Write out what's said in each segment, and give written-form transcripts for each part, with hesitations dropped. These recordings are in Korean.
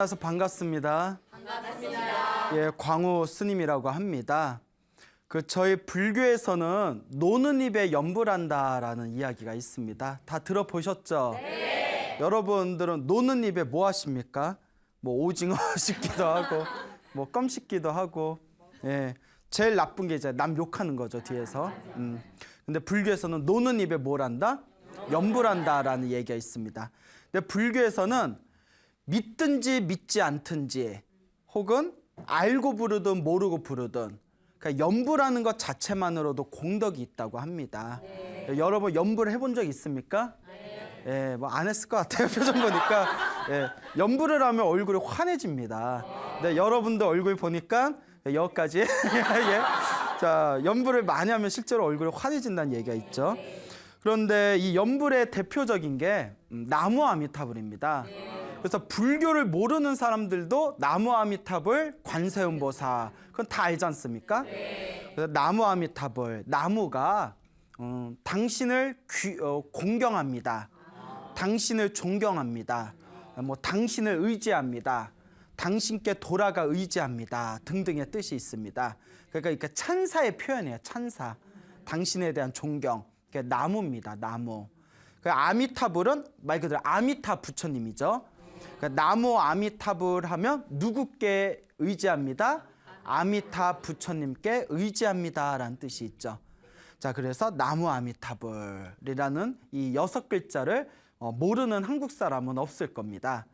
만나서 반갑습니다. 반갑습니다. 예, 광우 스님이라고 합니다. 저희 불교에서는 노는 입에 염불한다라는 이야기가 있습니다. 다 들어보셨죠? 네. 여러분들은 노는 입에 뭐 하십니까? 뭐 오징어 씹기도 하고, 뭐 껌 씹기도 하고, 예, 제일 나쁜 게 이제 남 욕하는 거죠, 뒤에서. 근데 불교에서는 노는 입에 뭘 한다? 염불한다라는 얘기가 있습니다. 근데 불교에서는 믿든지 믿지 않든지 혹은 알고 부르든 모르고 부르든 그러니까 염불하는 것 자체만으로도 공덕이 있다고 합니다. 네. 여러분 염불 해본 적 있습니까? 네. 예, 뭐 안 했을 것 같아요. 표정 보니까. 예, 염불을 하면 얼굴이 환해집니다. 네, 여러분도 얼굴 보니까 여기까지. 예. 자, 염불을 많이 하면 실제로 얼굴이 환해진다는 얘기가 있죠. 그런데 이 염불의 대표적인 게 나무 아미타불입니다. 그래서 불교를 모르는 사람들도 나무 아미타불, 관세음보살 그건 다 알지 않습니까? 그래서 나무 아미타불, 나무가 당신을 공경합니다. 당신을 존경합니다. 뭐 당신을 의지합니다. 당신께 돌아가 의지합니다. 등등의 뜻이 있습니다. 그러니까 찬사의 표현이에요. 찬사. 당신에 대한 존경. 나무입니다. 나무. 아미타불은 말 그대로 아미타 부처님이죠. 나무 아미타불 하면 누구께 의지합니다? 아미타 부처님께 의지합니다 라는 뜻이 있죠. 자, 그래서 나무 아미타불이라는 이 6글자를 모르는 한국 사람은 없을 겁니다.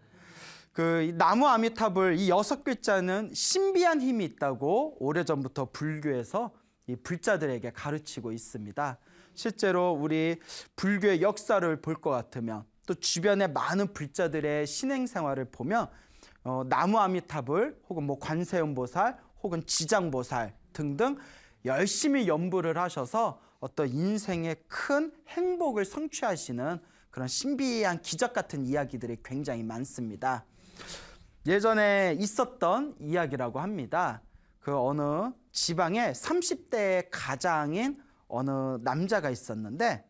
이 나무 아미타불 이 6글자는 신비한 힘이 있다고 오래전부터 불교에서 이 불자들에게 가르치고 있습니다. 실제로 우리 불교의 역사를 볼 것 같으면 또 주변의 많은 불자들의 신행 생활을 보면 나무 아미타불 혹은 뭐 관세음보살 혹은 지장보살 등등 열심히 염불을 하셔서 어떤 인생의 큰 행복을 성취하시는 그런 신비한 기적 같은 이야기들이 굉장히 많습니다. 예전에 있었던 이야기라고 합니다. 어느 지방에 30대 가장인 어느 남자가 있었는데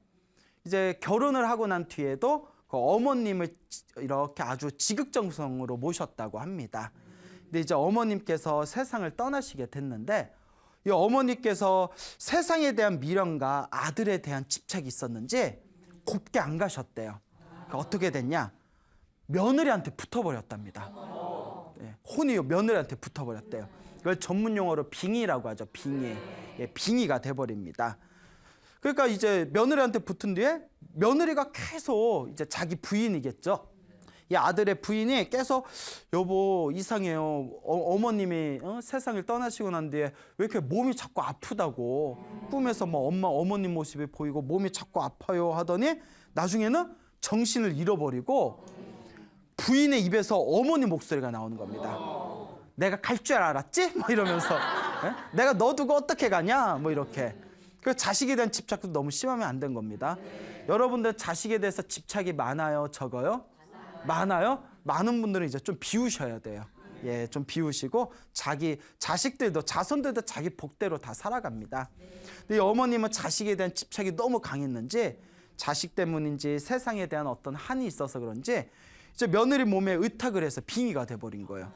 이제 결혼을 하고 난 뒤에도 어머님을 이렇게 아주 지극정성으로 모셨다고 합니다. 근데 이제 어머님께서 세상을 떠나시게 됐는데 이 어머니께서 세상에 대한 미련과 아들에 대한 집착이 있었는지 곱게 안 가셨대요. 어떻게 됐냐? 며느리한테 붙어버렸답니다. 네, 혼이 며느리한테 붙어버렸대요. 이걸 전문 용어로 빙의라고 하죠. 빙의. 예, 빙의가 돼버립니다. 그러니까 이제 며느리한테 붙은 뒤에 며느리가 계속 이제 자기 부인이겠죠. 이 아들의 부인이 계속 여보 이상해요. 어머님이 세상을 떠나시고 난 뒤에 왜 이렇게 몸이 자꾸 아프다고 꿈에서 뭐 어머님 모습이 보이고 몸이 자꾸 아파요 하더니 나중에는 정신을 잃어버리고 부인의 입에서 어머니 목소리가 나오는 겁니다. 내가 갈 줄 알았지? 뭐 이러면서 내가 너 두고 어떻게 가냐? 뭐 이렇게. 그 자식에 대한 집착도 너무 심하면 안 된 겁니다. 여러분들 자식에 대해서 집착이 많아요? 적어요? 많아요? 많은 분들은 이제 좀 비우셔야 돼요. 예, 좀 비우시고 자식들도 자손들도 자기 복대로 다 살아갑니다. 근데 이 어머님은 자식에 대한 집착이 너무 강했는지 자식 때문인지 세상에 대한 어떤 한이 있어서 그런지 이제 며느리 몸에 의탁을 해서 빙의가 돼버린 거예요.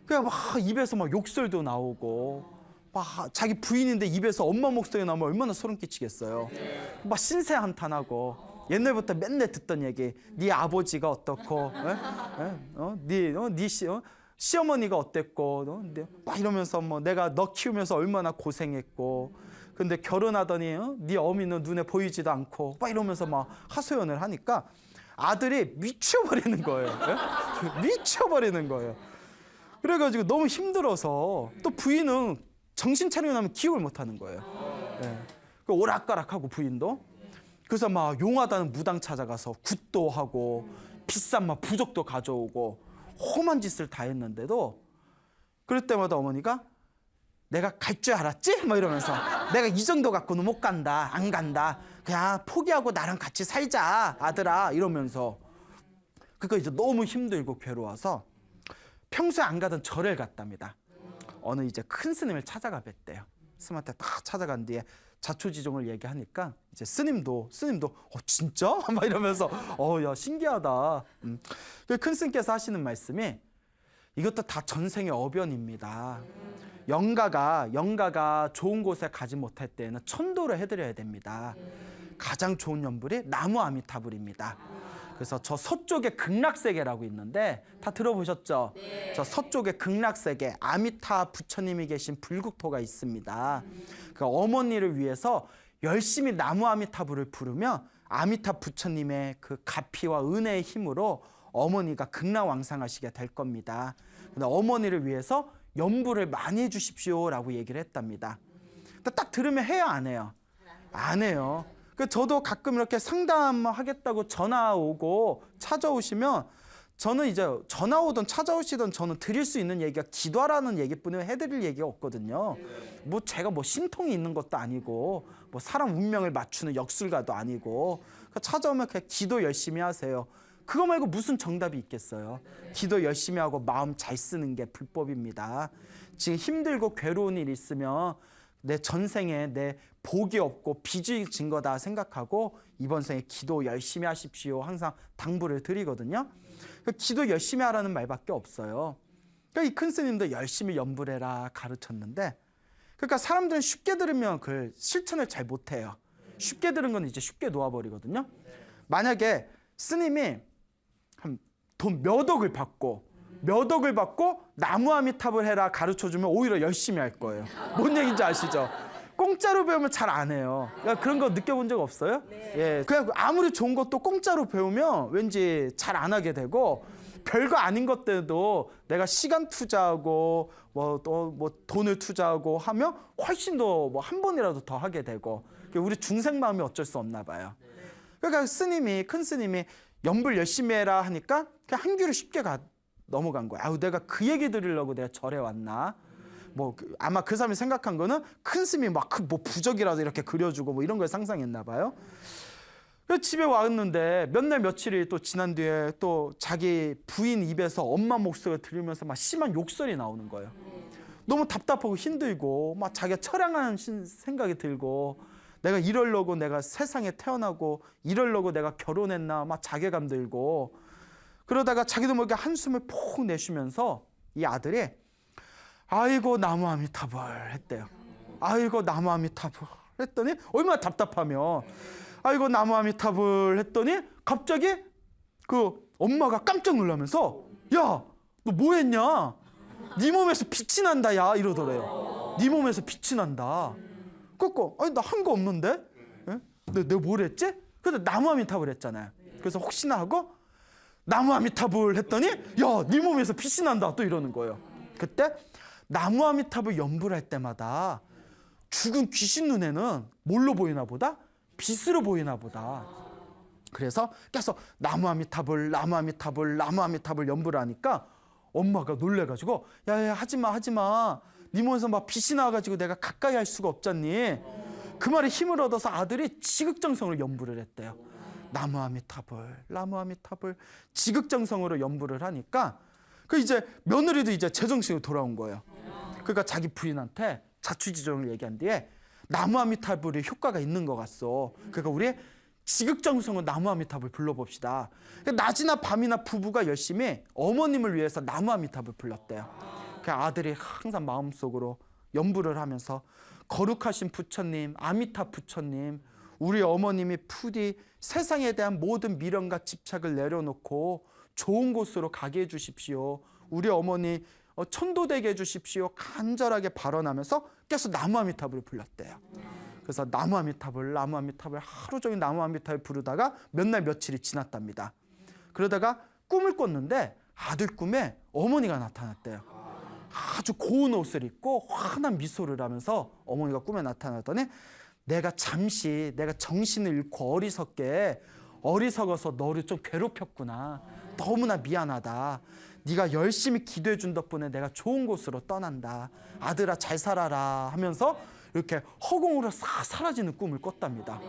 그냥 막 입에서 막 욕설도 나오고 막 자기 부인인데 입에서 엄마 목소리 나오면 얼마나 소름 끼치겠어요. 막 신세 한탄하고 옛날부터 맨날 듣던 얘기 네 아버지가 어떻고 네 시어머니가 어땠고 막 이러면서 뭐 내가 너 키우면서 얼마나 고생했고 근데 결혼하더니 네 어미는 눈에 보이지도 않고 막 이러면서 막 하소연을 하니까 아들이 미쳐버리는 거예요. 미쳐버리는 거예요. 그래가지고 너무 힘들어서 또 부인은 정신 차리고 나면 기억을 못하는 거예요. 네. 오락가락하고 부인도. 그래서 막 용하다는 무당 찾아가서 굿도 하고 비싼 막 부적도 가져오고 험한 짓을 다 했는데도 그럴 때마다 어머니가 내가 갈 줄 알았지? 막 이러면서 내가 이 정도 갖고는 못 간다. 안 간다. 그냥 포기하고 나랑 같이 살자 아들아 이러면서 그러니까 이제 너무 힘들고 괴로워서 평소에 안 가던 절을 갔답니다. 어느 이제 큰 스님을 찾아가 뵀대요. 스님한테 딱 찾아간 뒤에 자초지종을 얘기하니까 이제 스님도 진짜? 막 이러면서 야 신기하다. 큰 스님께서 하시는 말씀이 이것도 다 전생의 어변입니다. 영가가 좋은 곳에 가지 못할 때에는 천도를 해드려야 됩니다. 가장 좋은 연불이 나무 아미타불입니다. 그래서 저 서쪽에 극락세계라고 있는데 다 들어보셨죠? 네. 저 서쪽에 극락세계 아미타 부처님이 계신 불국토가 있습니다. 그 어머니를 위해서 열심히 나무 아미타불을 부르면 아미타 부처님의 그 가피와 은혜의 힘으로 어머니가 극락왕상하시게 될 겁니다. 근데 어머니를 위해서 연불을 많이 해주십시오라고 얘기를 했답니다. 근데 딱 들으면 해요, 안 해요? 안 해요. 저도 가끔 이렇게 상담하겠다고 전화 오고 찾아오시면 저는 이제 전화 오든 찾아오시든 저는 드릴 수 있는 얘기가 기도하라는 얘기뿐이면 해드릴 얘기가 없거든요. 뭐 제가 뭐 신통이 있는 것도 아니고 뭐 사람 운명을 맞추는 역술가도 아니고 찾아오면 그냥 기도 열심히 하세요. 그거 말고 무슨 정답이 있겠어요. 기도 열심히 하고 마음 잘 쓰는 게 불법입니다. 지금 힘들고 괴로운 일 있으면 내 전생에 내 복이 없고 빚이 진 거다 생각하고 이번 생에 기도 열심히 하십시오. 항상 당부를 드리거든요. 기도 열심히 하라는 말밖에 없어요. 그러니까 이 큰 스님도 열심히 연불해라 가르쳤는데, 그러니까 사람들은 쉽게 들으면 그 실천을 잘 못해요. 쉽게 들은 건 이제 쉽게 놓아버리거든요. 만약에 스님이 한 돈 몇 억을 받고 나무 아미타불 해라 가르쳐주면 오히려 열심히 할 거예요. 뭔 얘기인지 아시죠? 공짜로 배우면 잘 안 해요. 그러니까 그런 거 느껴본 적 없어요? 네. 예, 그냥 아무리 좋은 것도 공짜로 배우면 왠지 잘 안 하게 되고, 별거 아닌 것들도 내가 시간 투자하고 뭐 돈을 투자하고 하면 훨씬 더 뭐 한 번이라도 더 하게 되고, 우리 중생 마음이 어쩔 수 없나 봐요. 그러니까 큰 스님이 연불 열심히 해라 하니까 그냥 한 귀로 쉽게 넘어간 거야. 아우, 내가 그 얘기 들으려고 내가 절에 왔나? 뭐 아마 그 사람이 생각한 거는 큰 스님이 막 뭐 부적이라도 이렇게 그려주고 뭐 이런 걸 상상했나 봐요. 그래서 집에 왔는데 몇 날 며칠이 또 지난 뒤에 또 자기 부인 입에서 엄마 목소리를 들으면서 막 심한 욕설이 나오는 거예요. 너무 답답하고 힘들고 막 자기가 처량한 생각이 들고, 내가 이러려고 내가 세상에 태어나고 이러려고 내가 결혼했나 막 자괴감 들고, 그러다가 자기도 모르게 한숨을 푹 내쉬면서 이 아들이 아이고 나무 아미타불 했대요. 아이고 나무 아미타불 했더니 얼마나 답답하면 아이고 나무 아미타불 했더니 갑자기 그 엄마가 깜짝 놀라면서 야, 너 뭐 했냐? 네 몸에서 빛이 난다 야 이러더래요. 네 몸에서 빛이 난다. 그거 아니 나 한 거 없는데? 예? 내가 뭘 했지? 그래서 나무 아미타불 했잖아요. 그래서 혹시나 하고 나무 아미타불 했더니 야, 네 몸에서 빛이 난다 또 이러는 거예요. 그때 나무 아미타불 연불할 때마다 죽은 귀신 눈에는 뭘로 보이나 보다? 빛으로 보이나 보다. 그래서 계속 나무 아미타불 연불하니까 엄마가 놀래가지고 야야 하지마 네 몸에서 막 빛이 나와가지고 내가 가까이 할 수가 없잖니. 그 말에 힘을 얻어서 아들이 지극정성으로 연불을 했대요. 나무 아미타불 지극정성으로 연불을 하니까 그 이제 며느리도 이제 제정신으로 돌아온 거예요. 그러니까 자기 부인한테 자취지종을 얘기한 뒤에 나무 아미타불이 효과가 있는 것 같소. 그러니까 우리 지극정성으로 나무 아미타불 불러봅시다. 낮이나 밤이나 부부가 열심히 어머님을 위해서 나무 아미타불 불렀대요. 그 아들이 항상 마음속으로 연불을 하면서 거룩하신 부처님, 아미타 부처님, 우리 어머님이 부디 세상에 대한 모든 미련과 집착을 내려놓고 좋은 곳으로 가게 해주십시오. 우리 어머니 천도되게 해주십시오. 간절하게 발언하면서 계속 나무 아미타불을 불렀대요. 그래서 나무 아미타불 하루 종일 나무 아미타불 부르다가 몇 날 며칠이 지났답니다. 그러다가 꿈을 꿨는데 아들 꿈에 어머니가 나타났대요. 아주 고운 옷을 입고 환한 미소를 하면서 어머니가 꿈에 나타났더니 내가 정신을 잃고 어리석어서 너를 좀 괴롭혔구나. 너무나 미안하다. 네가 열심히 기도해 준 덕분에 내가 좋은 곳으로 떠난다. 아들아 잘 살아라 하면서 이렇게 허공으로 싹 사라지는 꿈을 꿨답니다.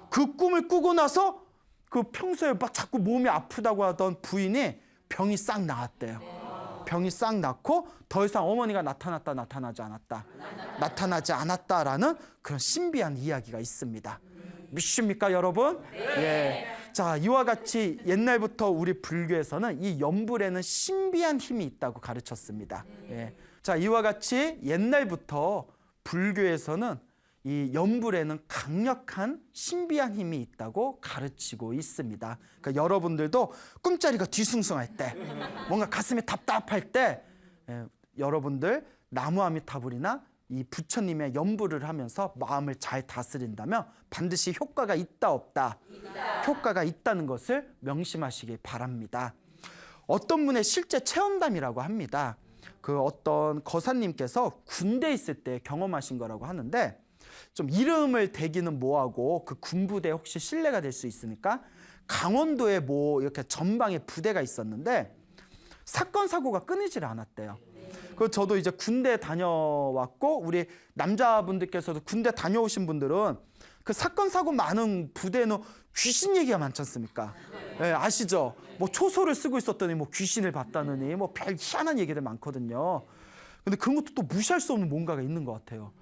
그 꿈을 꾸고 나서 그 평소에 막 자꾸 몸이 아프다고 하던 부인이 병이 싹 나았대요. 병이 싹 낫고 더 이상 어머니가 나타나지 않았다라는 그런 신비한 이야기가 있습니다. 믿습니까 여러분? 네. 예. 자, 이와 같이 옛날부터 우리 불교에서는 이 연불에는 신비한 힘이 있다고 가르쳤습니다. 예. 자, 이와 같이 옛날부터 불교에서는 이 연불에는 강력한 신비한 힘이 있다고 가르치고 있습니다. 그러니까 여러분들도 꿈자리가 뒤숭숭할 때, 뭔가 가슴이 답답할 때, 여러분들 나무 아미타불이나 이 부처님의 연불을 하면서 마음을 잘 다스린다면 반드시 효과가 있다 없다? 효과가 있다는 것을 명심하시기 바랍니다. 어떤 분의 실제 체험담이라고 합니다. 그 어떤 거사님께서 군대에 있을 때 경험하신 거라고 하는데, 좀 이름을 대기는 뭐하고 그 군부대 혹시 신뢰가 될 수 있으니까 강원도에 뭐 이렇게 전방에 부대가 있었는데 사건 사고가 끊이질 않았대요. 그 저도 이제 군대 다녀왔고 우리 남자분들께서도 군대 다녀오신 분들은 그 사건 사고 많은 부대는 귀신 얘기가 많지 않습니까? 예, 아시죠? 뭐 초소를 쓰고 있었더니 뭐 귀신을 봤다느니 뭐 별 희한한 얘기들 많거든요. 근데 그런 것도 또 무시할 수 없는 뭔가가 있는 것 같아요.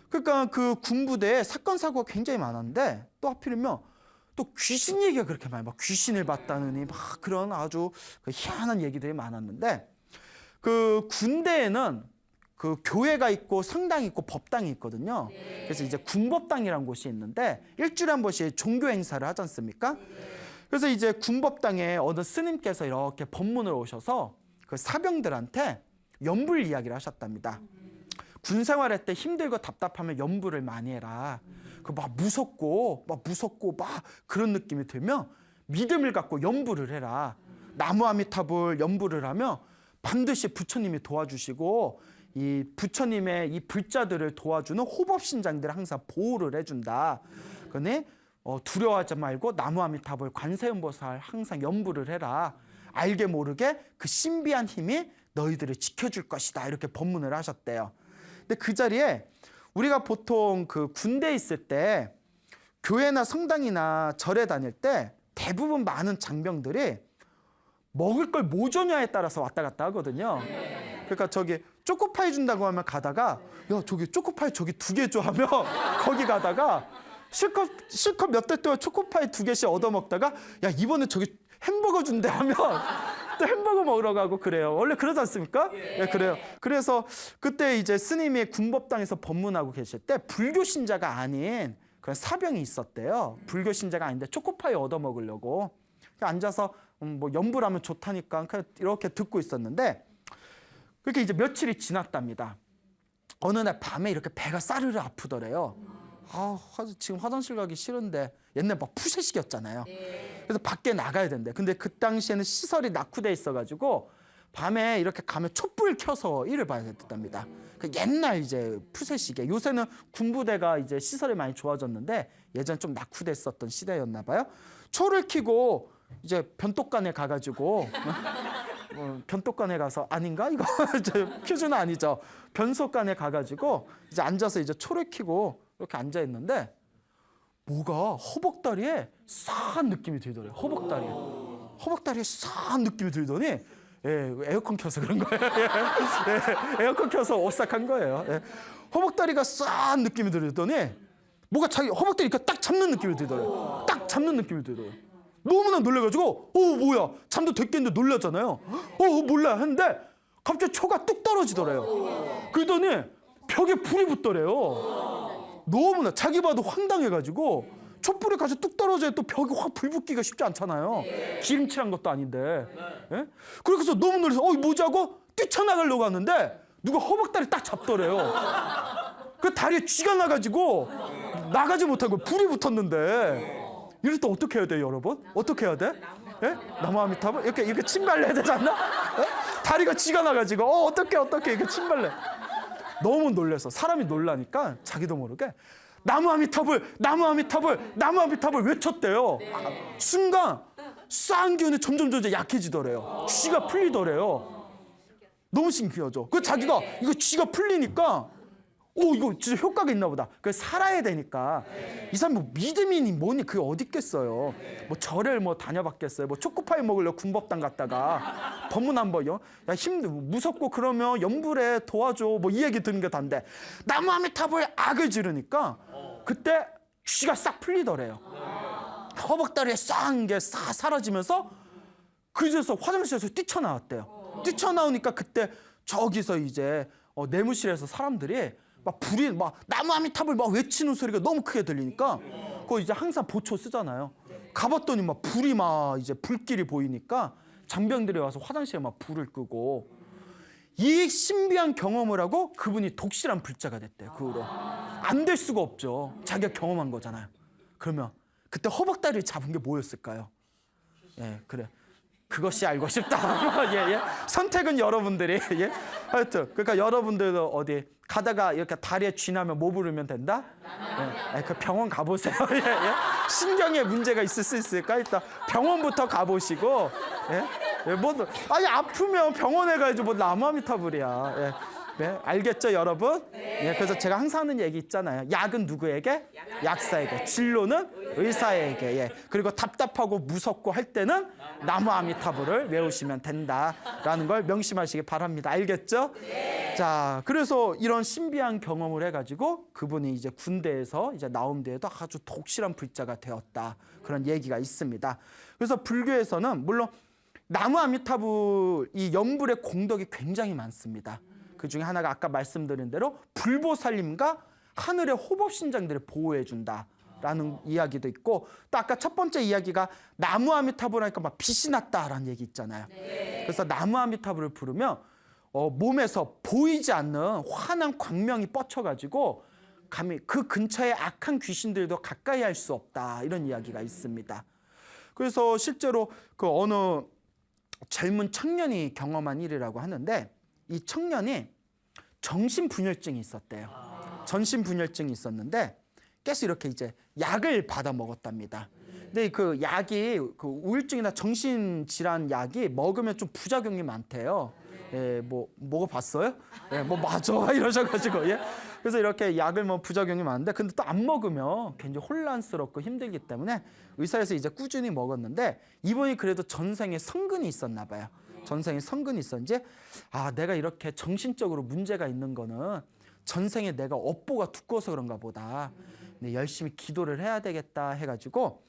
그러니까 그 군부대에 사건 사고가 굉장히 많았는데 또 하필이면 또 귀신 얘기가 그렇게 많아요. 막 귀신을 봤다느니 막 그런 아주 희한한 얘기들이 많았는데, 그 군대에는 그 교회가 있고 성당이 있고 법당이 있거든요. 그래서 이제 군법당이라는 곳이 있는데 일주일에 한 번씩 종교 행사를 하지 않습니까? 그래서 이제 군법당에 어느 스님께서 이렇게 법문을 오셔서 그 사병들한테 연불 이야기를 하셨답니다. 군 생활할 때 힘들고 답답하면 연불을 많이 해라. 그 막 무섭고 막 그런 느낌이 들면 믿음을 갖고 연불을 해라. 나무 아미타불 연불을 하면 반드시 부처님이 도와주시고 이 부처님의 이 불자들을 도와주는 호법신장들을 항상 보호를 해준다. 그러니 두려워하지 말고 나무 아미타불 관세음보살 항상 연불을 해라. 알게 모르게 그 신비한 힘이 너희들을 지켜줄 것이다. 이렇게 법문을 하셨대요. 근데 그 자리에 우리가 보통 그 군대에 있을 때 교회나 성당이나 절에 다닐 때 대부분 많은 장병들이 먹을 걸 뭐 주냐에 따라서 왔다 갔다 하거든요. 그러니까 저기 초코파이 준다고 하면 가다가 야 저기 초코파이 저기 2개 줘 하면 거기 가다가 실컷 몇 달 동안 초코파이 2개씩 얻어먹다가 야 이번에 저기 햄버거 준대 하면 또 햄버거 먹으러 가고 그래요. 원래 그러지 않습니까? 네, 그래요. 그래서 그때 이제 스님이 군법당에서 법문하고 계실 때 불교 신자가 아닌 그런 사병이 있었대요. 불교 신자가 아닌데 초코파이 얻어먹으려고 앉아서 뭐 연불하면 좋다니까 이렇게 듣고 있었는데, 그렇게 이제 며칠이 지났답니다. 어느 날 밤에 이렇게 배가 싸르르 아프더래요. 지금 화장실 가기 싫은데, 옛날 막 푸세식이었잖아요. 그래서 밖에 나가야 된대. 근데 그 당시에는 시설이 낙후돼 있어가지고 밤에 이렇게 가면 촛불 켜서 일을 봐야 됐답니다. 그 옛날 이제 푸세식에, 요새는 군부대가 이제 시설이 많이 좋아졌는데 예전 좀 낙후됐었던 시대였나 봐요. 초를 켜고 이제 변독관에 가가지고 변독관에 가서 아닌가 이거 퀴즈는 아니죠. 변소관에 가가지고 이제 앉아서 이제 초를 켜고 이렇게 앉아 있는데 뭐가 허벅다리에 싸한 느낌이 들더래요. 허벅다리에 싸한 느낌이 들더니 에어컨 켜서 그런 거예요. 에어컨 켜서 오싹한 거예요. 허벅다리가 싸한 느낌이 들더니 뭐가 자기 허벅다리 이렇게 딱 잡는 느낌이 들더래요. 딱 잡는 느낌이 들더래요. 너무나 놀래가지고 뭐야 잠도 됐겠는데 놀랐잖아요. 몰라 했는데 갑자기 초가 뚝 떨어지더래요. 그러더니 벽에 불이 붙더래요. 너무나 자기 봐도 황당해가지고 촛불이 가서 뚝 떨어져야 또 벽에 확 불 붙기가 쉽지 않잖아요. 기름칠한 것도 아닌데. 그래서 너무 놀라서 뭐지 하고 뛰쳐나가려고 하는데 누가 허벅다리 딱 잡더래요. 그 다리에 쥐가 나가지고 나가지 못하고 불이 붙었는데 이럴 때 어떻게 해야 돼요, 여러분? 어떻게 해야 돼? 나무 아미타불 이렇게 침발래 해야 되지 않나? 다리가 쥐가 나가지고 어떻게 이렇게 침발래? 너무 놀라서 사람이 놀라니까 자기도 모르게 나무 아미타불 외쳤대요. 순간 싸한 기운이 점점 약해지더래요. 쥐가 풀리더래요. 너무 신기하죠. 그 자기가 이거 쥐가 풀리니까 이거 진짜 효과가 있나 보다. 그 살아야 되니까 이 사람 뭐 믿음이니 뭐니 그게 어디 있겠어요. 뭐 절을 뭐 다녀봤겠어요. 뭐 초코파이 먹으려고 군법당 갔다가 법문 한 번요. 야 무섭고 그러면 연불에 도와줘 뭐 이 얘기 듣는 게 단데 나무 아미타불 악을 지르니까 그때 쥐가 싹 풀리더래요. 허벅다리에 싹 게 사라지면서 그제서 화장실에서 뛰쳐나왔대요. 뛰쳐나오니까 그때 저기서 이제 내무실에서 사람들이 막 불이 막 나무 아미타불 막 외치는 소리가 너무 크게 들리니까 그거 이제 항상 보초 쓰잖아요. 가봤더니 막 불이 막 이제 불길이 보이니까 장병들이 와서 화장실에 막 불을 끄고 이 신비한 경험을 하고 그분이 독실한 불자가 됐대요. 그 후로 안 될 수가 없죠. 자기가 경험한 거잖아요. 그러면 그때 허벅다리를 잡은 게 뭐였을까요? 예, 그래. 그것이 알고 싶다. 예, 예. 선택은 여러분들이. 예. 하여튼 그러니까 여러분들도 어디 가다가 이렇게 다리에 쥐나면 뭐 부르면 된다? 예. 그 병원 가보세요. 예, 예. 신경에 문제가 있을 수 있으니까 일단 병원부터 가보시고. 예. 예, 뭐 아니 아프면 병원에 가야지 뭐 나무아미타불이야. 예. 네, 알겠죠, 여러분? 예, 그래서 제가 항상 하는 얘기 있잖아요. 약은 누구에게? 약사에게. 진로는 의사에게. 예. 그리고 답답하고 무섭고 할 때는 나무 아미타불을 외우시면 된다라는 걸 명심하시기 바랍니다. 알겠죠? 자, 그래서 이런 신비한 경험을 해가지고 그분이 이제 군대에서 이제 나온 뒤에도 아주 독실한 불자가 되었다. 그런 얘기가 있습니다. 그래서 불교에서는 물론 나무 아미타불 이 연불의 공덕이 굉장히 많습니다. 그 중에 하나가 아까 말씀드린 대로 불보살님과 하늘의 호법신장들을 보호해준다라는 이야기도 있고 또 아까 첫 번째 이야기가 나무 아미타불 하니까 막 빛이 났다라는 얘기 있잖아요. 그래서 나무 아미타불을 부르면 몸에서 보이지 않는 환한 광명이 뻗쳐가지고 감히 그 근처에 악한 귀신들도 가까이 할 수 없다 이런 이야기가 있습니다. 그래서 실제로 그 어느 젊은 청년이 경험한 일이라고 하는데 이 청년이 정신분열증이 있었대요. 정신분열증이 있었는데 계속 이렇게 이제 약을 받아 먹었답니다. 근데 그 약이 그 우울증이나 정신질환 약이 먹으면 좀 부작용이 많대요. 예, 뭐 먹어봤어요? 예, 뭐 맞아 이러셔가지고 예. 그래서 이렇게 약을 뭐 부작용이 많은데 근데 또 안 먹으면 굉장히 혼란스럽고 힘들기 때문에 의사에서 이제 꾸준히 먹었는데 이분이 그래도 전생에 성근이 있었나 봐요. 전생에 성근이 있었는지 내가 이렇게 정신적으로 문제가 있는 거는 전생에 내가 업보가 두꺼워서 그런가 보다. 근데 열심히 기도를 해야 되겠다 해가지고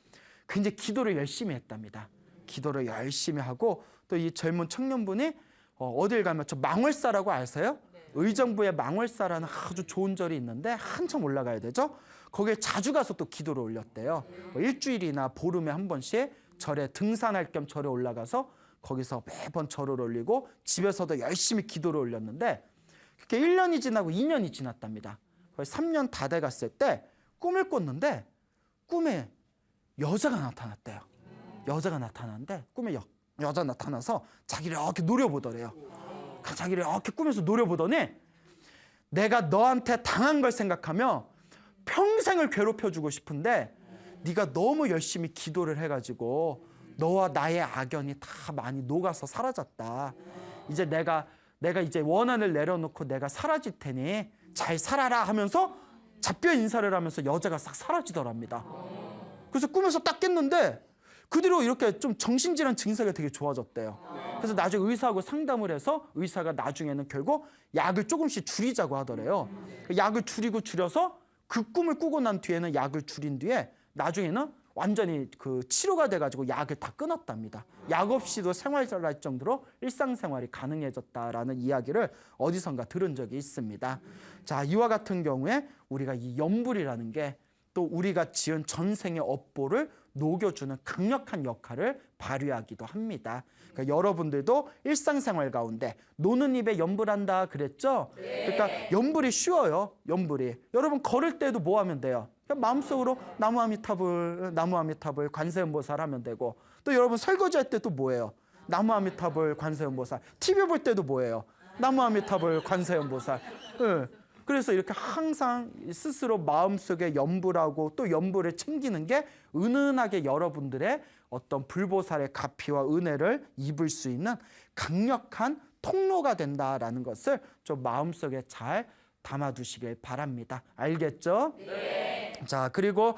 굉장히 기도를 열심히 했답니다. 기도를 열심히 하고 또 이 젊은 청년분이 어딜 가면 저 망월사라고 아세요? 의정부에 망월사라는 아주 좋은 절이 있는데 한참 올라가야 되죠. 거기에 자주 가서 또 기도를 올렸대요. 일주일이나 보름에 한 번씩 절에 등산할 겸 절에 올라가서 거기서 매번 절을 올리고 집에서도 열심히 기도를 올렸는데 그렇게 1년이 지나고 2년이 지났답니다. 거의 3년 다 돼갔을 때 꿈을 꿨는데 꿈에 여자가 나타났대요. 여자가 나타났는데 꿈에 여자 나타나서 자기를 이렇게 노려보더래요. 자기를 이렇게 꿈에서 노려보더니 내가 너한테 당한 걸 생각하며 평생을 괴롭혀주고 싶은데 네가 너무 열심히 기도를 해가지고 너와 나의 악연이 다 많이 녹아서 사라졌다. 이제 내가 이제 원한을 내려놓고 내가 사라질 테니 잘 살아라 하면서 작별 인사를 하면서 여자가 싹 사라지더랍니다. 그래서 꿈에서 딱 깼는데 그 뒤로 이렇게 좀 정신질환 증세가 되게 좋아졌대요. 그래서 나중에 의사하고 상담을 해서 의사가 나중에는 결국 약을 조금씩 줄이자고 하더래요. 약을 줄여서 그 꿈을 꾸고 난 뒤에는 약을 줄인 뒤에 나중에는 완전히 그 치료가 돼가지고 약을 다 끊었답니다. 약 없이도 생활을 할 정도로 일상생활이 가능해졌다라는 이야기를 어디선가 들은 적이 있습니다. 자, 이와 같은 경우에 우리가 이 연불이라는 게 또 우리가 지은 전생의 업보를 녹여주는 강력한 역할을 발휘하기도 합니다. 그러니까 여러분들도 일상생활 가운데 노는 입에 연불한다 그랬죠? 그러니까 연불이 쉬워요. 연불이. 여러분 걸을 때도 뭐 하면 돼요? 그냥 마음속으로 나무 아미타불 관세음보살 하면 되고 또 여러분 설거지할 때도 뭐예요? 나무 아미타불 관세음보살. TV 볼 때도 뭐예요? 나무 아미타불 관세음보살. 그래서 이렇게 항상 스스로 마음속에 연불하고 또 연불을 챙기는 게 은은하게 여러분들의 어떤 불보살의 가피와 은혜를 입을 수 있는 강력한 통로가 된다라는 것을 좀 마음속에 잘 담아두시길 바랍니다. 알겠죠? 네. 자, 그리고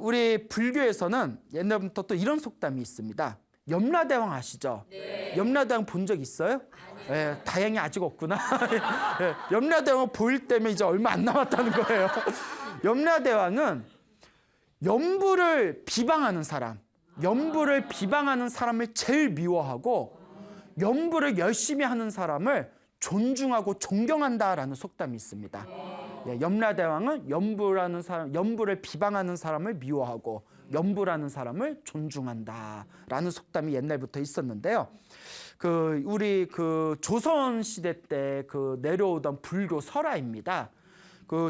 우리 불교에서는 옛날부터 또 이런 속담이 있습니다. 염라대왕 아시죠? 네. 염라대왕 본 적 있어요? 예, 다행히 아직 없구나. 예, 염라대왕을 보일 때면 이제 얼마 안 남았다는 거예요. 염라대왕은 연부를 비방하는 사람, 연부를 비방하는 사람을 제일 미워하고 연부를 열심히 하는 사람을 존중하고 존경한다라는 속담이 있습니다. 예, 염라대왕은 연부를 비방하는 사람을 미워하고 연부라는 사람을 존중한다라는 속담이 옛날부터 있었는데요. 우리 조선 시대 때 내려오던 불교 설화입니다.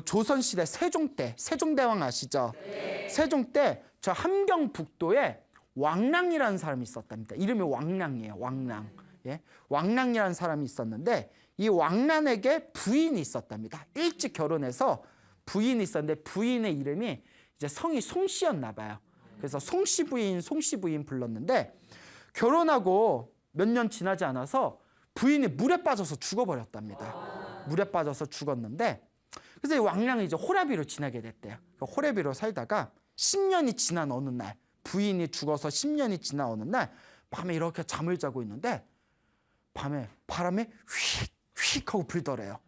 조선 시대 세종 때, 세종대왕 아시죠? 네. 세종 때 저 함경북도에 왕랑이라는 사람이 있었답니다. 이름이 왕랑이에요. 왕랑. 예? 왕랑이라는 사람이 있었는데 이 왕란에게 부인이 있었답니다. 일찍 결혼해서 부인이 있었는데 부인의 이름이 이제 성이 송씨였나 봐요. 그래서 송씨 부인 불렀는데 결혼하고 몇 년 지나지 않아서 부인이 물에 빠져서 죽어버렸답니다. 물에 빠져서 죽었는데 그래서 이 왕량이 이제 호라비로 지내게 됐대요. 호라비로 살다가 10년이 지난 어느 날 부인이 죽어서 10년이 지난 어느 날 밤에 이렇게 잠을 자고 있는데 밤에 바람이 휙휙 하고 불더래요.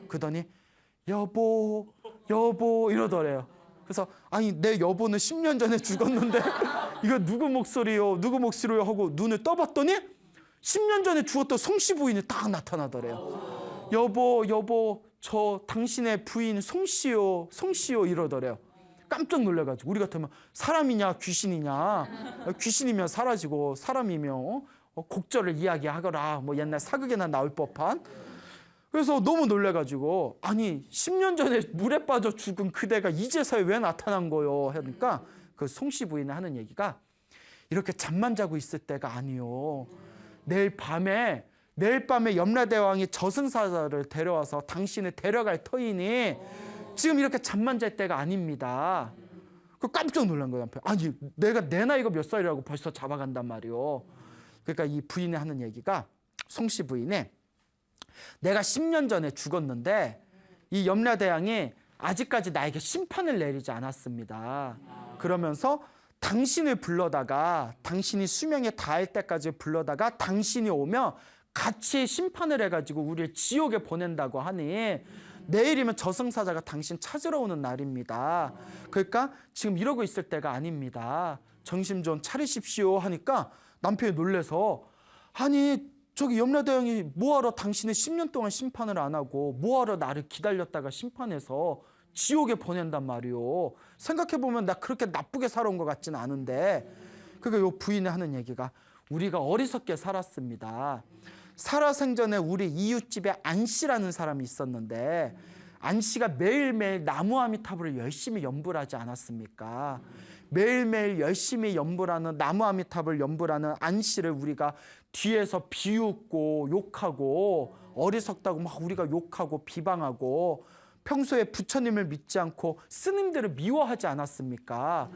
그러더니 여보 이러더래요. 그래서 아니 내 여보는 10년 전에 죽었는데 이거 누구 목소리요 하고 눈을 떠봤더니 10년 전에 죽었던 송씨 부인이 딱 나타나더래요. 여보 저 당신의 부인 송씨요 이러더래요. 깜짝 놀라가지고 우리 같으면 사람이냐 귀신이냐, 귀신이면 사라지고 사람이면 곡절을 이야기하거라 뭐 옛날 사극에나 나올 법한. 그래서 너무 놀래가지고 아니 10년 전에 물에 빠져 죽은 그대가 이제서야 왜 나타난 거요 하니까 그 송씨 부인이 하는 얘기가 이렇게 잠만 자고 있을 때가 아니요. 내일 밤에 염라대왕이 저승사자를 데려와서 당신을 데려갈 터이니 지금 이렇게 잠만 잘 때가 아닙니다. 깜짝 놀란 거예요. 아니 내가 내 나이가 몇 살이라고 벌써 잡아간단 말이요. 그러니까 이 부인이 하는 얘기가 송씨 부인이 내가 10년 전에 죽었는데 이 염라대왕이 아직까지 나에게 심판을 내리지 않았습니다. 그러면서 당신을 불러다가 당신이 수명에 닿을 때까지 불러다가 당신이 오면 같이 심판을 해가지고 우리를 지옥에 보낸다고 하니 내일이면 저승사자가 당신 찾으러 오는 날입니다. 그러니까 지금 이러고 있을 때가 아닙니다. 정신 좀 차리십시오 하니까 남편이 놀래서 아니 저기 염라대왕이 뭐하러 당신을 10년 동안 심판을 안 하고 뭐하러 나를 기다렸다가 심판해서 지옥에 보낸단 말이오. 생각해보면 나 그렇게 나쁘게 살아온 것 같지는 않은데. 그러니까 요 부인이 하는 얘기가 우리가 어리석게 살았습니다. 살아생전에 우리 이웃집에 안씨라는 사람이 있었는데 안씨가 매일매일 나무아미타불을 열심히 연불 하지 않았습니까? 매일매일 열심히 연불하는 나무아미타불 연불하는 안씨를 우리가 뒤에서 비웃고 욕하고 어리석다고 막 우리가 욕하고 비방하고 평소에 부처님을 믿지 않고 스님들을 미워하지 않았습니까?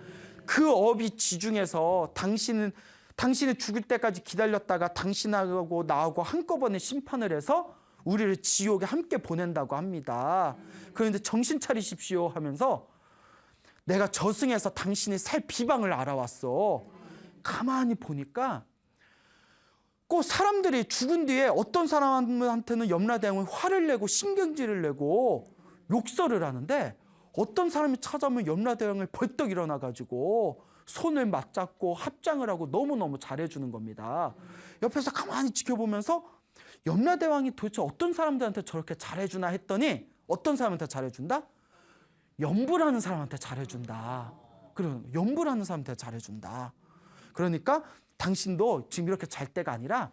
그 업이 지중해서 당신이 죽을 때까지 기다렸다가 당신하고 나하고 한꺼번에 심판을 해서 우리를 지옥에 함께 보낸다고 합니다. 그런데 정신 차리십시오 하면서 내가 저승에서 당신이 살 비방을 알아왔어. 가만히 보니까 꼭 사람들이 죽은 뒤에 어떤 사람한테는 염라대왕을 화를 내고 신경질을 내고 욕설을 하는데 어떤 사람이 찾아오면 염라대왕을 벌떡 일어나가지고 손을 맞잡고 합장을 하고 너무너무 잘해주는 겁니다. 옆에서 가만히 지켜보면서 염라대왕이 도대체 어떤 사람들한테 저렇게 잘해주나 했더니 어떤 사람한테 잘해준다? 연불하는 사람한테 잘해준다. 그리고 연불하는 사람한테 잘해준다. 그러니까 당신도 지금 이렇게 잘 때가 아니라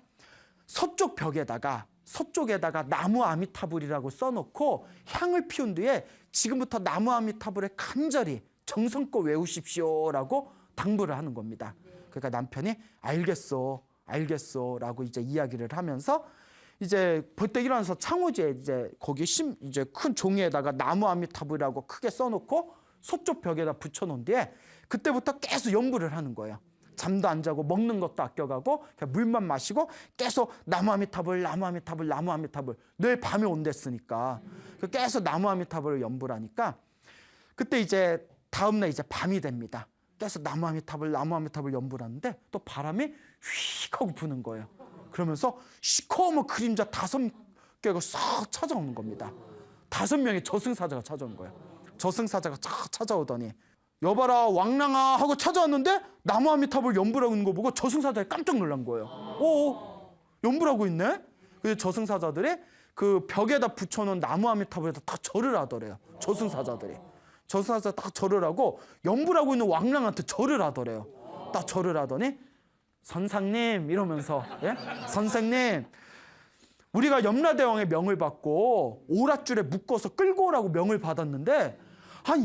서쪽 벽에다가 서쪽에다가 나무 아미타불이라고 써놓고 향을 피운 뒤에 지금부터 나무 아미타불에 간절히 정성껏 외우십시오라고 당부를 하는 겁니다. 그러니까 남편이 알겠어 라고 이제 이야기를 하면서 이제 벌떡 일어나서 창호지에 이제 거기 이제 큰 종이에다가 나무 아미타불이라고 크게 써놓고 서쪽 벽에다 붙여놓은 뒤에 그때부터 계속 연불을 하는 거예요. 잠도 안 자고 먹는 것도 아껴가고 그냥 물만 마시고 계속 나무 아미타불 내일 밤에 온댔으니까 계속 나무 아미타불을 연불하니까 그때 이제 다음날 이제 밤이 됩니다. 계속 나무 아미타불 연불하는데 또 바람이 휙 하고 부는 거예요. 그러면서 시커먼 그림자 5개가 싹 찾아오는 겁니다. 5명의 저승사자가 찾아온 거예요. 저승사자가 쫙 찾아오더니 여봐라 왕랑아 하고 찾아왔는데 나무 아미타불 연불하고 있는 거 보고 저승사자들이 깜짝 놀란 거예요. 연불하고 있네? 그래서 저승사자들이 그 벽에다 붙여놓은 나무 아미타불에다 다 절을 하더래요. 저승사자들이. 저승사자 딱 절을 하고 연불하고 있는 왕랑한테 절을 하더래요. 딱 절을 하더니 선상님 이러면서 선생님 우리가 염라대왕의 명을 받고 오랏줄에 묶어서 끌고 오라고 명을 받았는데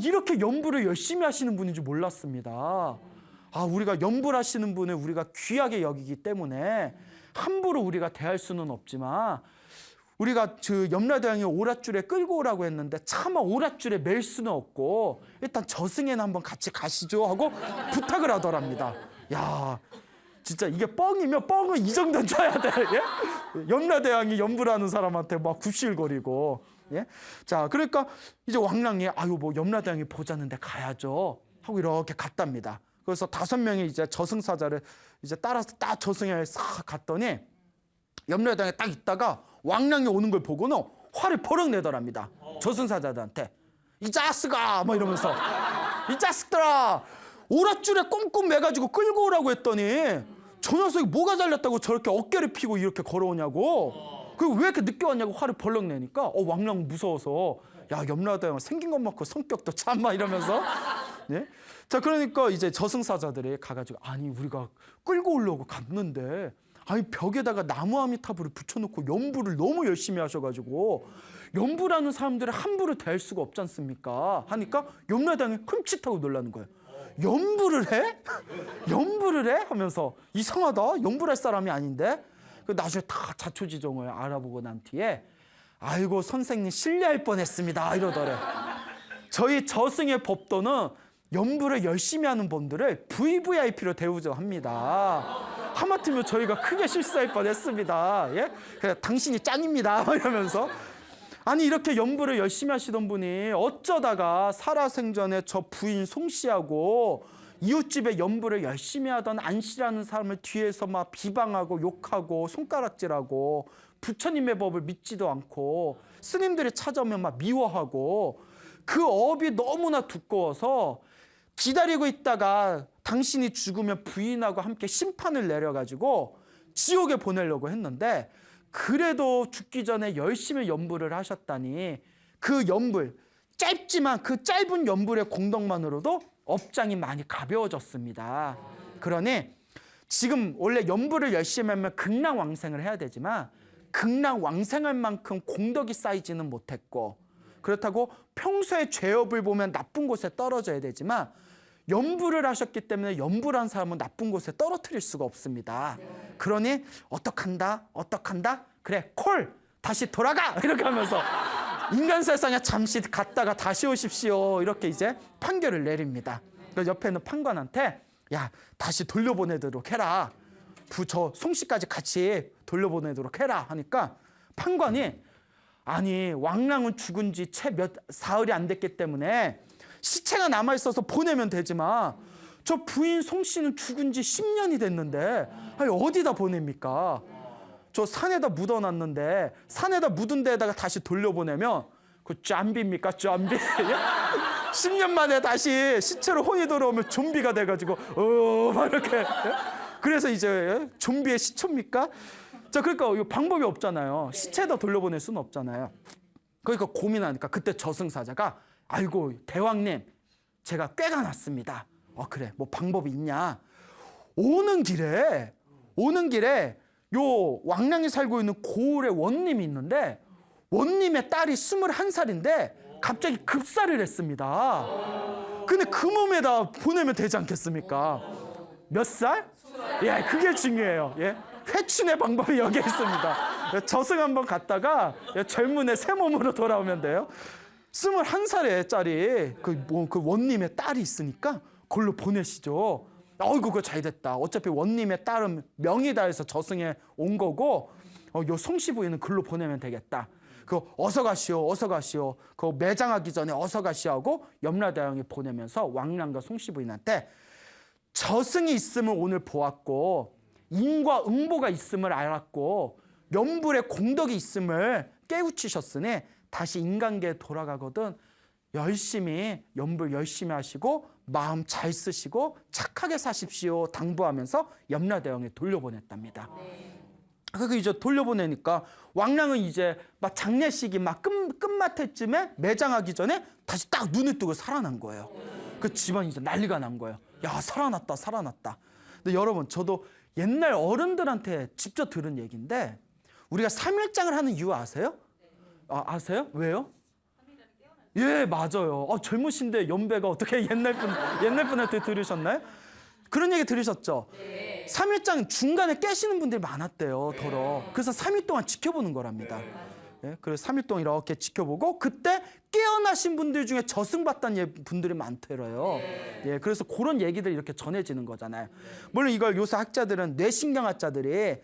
이렇게 연불을 열심히 하시는 분인 줄 몰랐습니다. 우리가 연불하시는 분을 우리가 귀하게 여기기 때문에 함부로 우리가 대할 수는 없지만 우리가 그 염라대왕이 오랏줄에 끌고 오라고 했는데 차마 오랏줄에 맬 수는 없고 일단 저승에는 한번 같이 가시죠 하고 부탁을 하더랍니다. 야, 진짜 이게 뻥이면 뻥은 이 정도는 쳐야 돼. 염라대왕이 연불하는 사람한테 막 굽실거리고. 자, 그러니까 이제 왕랑이 뭐 염라대왕이 보자는데 가야죠 하고 이렇게 갔답니다. 그래서 5명이 이제 저승사자를 이제 따라서 딱 저승에 싹 갔더니 염라대왕에 딱 있다가 왕랑이 오는 걸 보고는 화를 버럭 내더랍니다. 저승사자들한테 이 자스가 막 이러면서 이 자식들아 오랏줄에 꽁꽁 매가지고 끌고 오라고 했더니 저 녀석이 뭐가 잘렸다고 저렇게 어깨를 피고 이렇게 걸어오냐고. 그리고 왜 이렇게 늦게 왔냐고 화를 벌렁 내니까 왕랑 무서워서 야 염라대왕 생긴 것 많고 성격도 참마 이러면서 자 그러니까 이제 저승사자들이 가가지고 아니 우리가 끌고 오려고 갔는데 벽에다가 나무 아미타불을 붙여놓고 연불을 너무 열심히 하셔가지고 연불하는 사람들을 함부로 대할 수가 없지 않습니까 하니까 염라대왕이 흠칫하고 놀라는 거예요. 연불을 해? 연불을 해? 하면서 이상하다. 연불할 사람이 아닌데. 나중에 다 자초지종을 알아보고 난 뒤에 아이고 선생님 실례할 뻔했습니다 이러더래. 저희 저승의 법도는 연불을 열심히 하는 분들을 VVIP로 대우죠 합니다. 하마터면 저희가 크게 실수할 뻔했습니다. 그래 당신이 짱입니다 이러면서 아니 이렇게 연불을 열심히 하시던 분이 어쩌다가 살아생전에 저 부인 송씨하고 이웃집에 연불을 열심히 하던 안씨라는 사람을 뒤에서 막 비방하고 욕하고 손가락질하고 부처님의 법을 믿지도 않고 스님들이 찾아오면 막 미워하고 그 업이 너무나 두꺼워서 기다리고 있다가 당신이 죽으면 부인하고 함께 심판을 내려가지고 지옥에 보내려고 했는데 그래도 죽기 전에 열심히 연불을 하셨다니 그 연불 짧지만 그 짧은 연불의 공덕만으로도 업장이 많이 가벼워졌습니다. 그러니 지금 원래 연불을 열심히 하면 극락왕생을 해야 되지만 극락왕생할 만큼 공덕이 쌓이지는 못했고 그렇다고 평소에 죄업을 보면 나쁜 곳에 떨어져야 되지만 연불을 하셨기 때문에 연불한 사람은 나쁜 곳에 떨어뜨릴 수가 없습니다. 그러니 어떡한다? 그래 콜! 다시 돌아가! 이렇게 하면서 인간 세상에 잠시 갔다가 다시 오십시오. 이렇게 이제 판결을 내립니다. 그래서 옆에 있는 판관한테 야 다시 돌려보내도록 해라. 저 송씨까지 같이 돌려보내도록 해라 하니까 판관이 아니 왕랑은 죽은 지 채 몇 사흘이 안 됐기 때문에 시체가 남아있어서 보내면 되지만 저 부인 송씨는 죽은 지 10년이 됐는데 아니, 어디다 보냅니까? 저 산에다 묻어놨는데 산에다 묻은 데에다가 다시 돌려보내면 그 짬비입니까? 짬비? 10년 만에 다시 시체로 혼이 돌아오면 좀비가 돼가지고 막 이렇게 그래서 이제 좀비의 시초입니까? 자 그러니까 이거 방법이 없잖아요. 시체에다 돌려보낼 수는 없잖아요. 그러니까 고민하니까 그때 저승사자가 아이고 대왕님 제가 꾀가 났습니다. 그래 뭐 방법이 있냐? 오는 길에 요 왕랑이 살고 있는 고을에 원님이 있는데 원님의 딸이 21살인데 갑자기 급사를 했습니다. 근데 그 몸에다 보내면 되지 않겠습니까? 몇 살? 예, 그게 중요해요. 예. 회춘의 방법이 여기에 있습니다. 저승 한번 갔다가 젊은 애 새 몸으로 돌아오면 돼요. 21살의 짜리 그 원님의 딸이 있으니까 그걸로 보내시죠. 어이구 그거 잘 됐다. 어차피 원님의 딸은 명이다 해서 저승에 온 거고 요 송씨 부인은 글로 보내면 되겠다. 어서 가시오. 그 매장하기 전에 어서 가시오 하고 염라대왕이 보내면서 왕랑과 송씨 부인한테 저승이 있음을 오늘 보았고 인과 응보가 있음을 알았고 연불의 공덕이 있음을 깨우치셨으니 다시 인간계에 돌아가거든 열심히 연불 열심히 하시고 마음 잘 쓰시고 착하게 사십시오 당부하면서 염라대왕에 돌려보냈답니다. 그렇게 이제 돌려보내니까 왕량은 이제 막 장례식이 막 끝마태쯤에 매장하기 전에 다시 딱 눈을 뜨고 살아난 거예요. 그 집안이 이제 난리가 난 거예요. 야, 살아났다, 살아났다. 근데 여러분, 저도 옛날 어른들한테 직접 들은 얘기인데 우리가 3일장을 하는 이유 아세요? 아세요? 왜요? 예, 맞아요. 젊으신데 연배가 어떻게 옛날 분한테 들으셨나요? 그런 얘기 들으셨죠? 3일장 중간에 깨시는 분들이 많았대요, 더러. 그래서 3일 동안 지켜보는 거랍니다. 예, 그래서 3일 동안 이렇게 지켜보고 그때 깨어나신 분들 중에 저승받던 분들이 많더래요. 예, 그래서 그런 얘기들이 이렇게 전해지는 거잖아요. 물론 이걸 요새 학자들은 뇌신경학자들이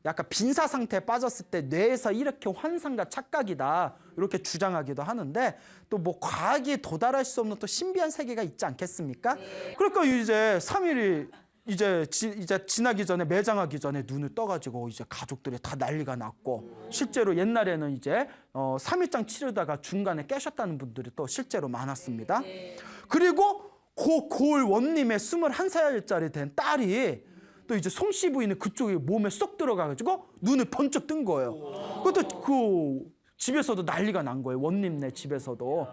약간 빈사 상태에 빠졌을 때 뇌에서 이렇게 환상과 착각이다 이렇게 주장하기도 하는데 또 뭐 과학이 도달할 수 없는 또 신비한 세계가 있지 않겠습니까? 그러니까 이제 3일이 이제 지나기 전에 매장하기 전에 눈을 떠가지고 이제 가족들이 다 난리가 났고 실제로 옛날에는 이제 3일장 치르다가 중간에 깨셨다는 분들이 또 실제로 많았습니다. 그리고 고을 원님의 21살짜리 된 딸이 또 이제 송씨 부인이 그쪽에 몸에 쏙 들어가가지고 눈을 번쩍 뜬 거예요. 그것도 그 집에서도 난리가 난 거예요. 원님네 집에서도.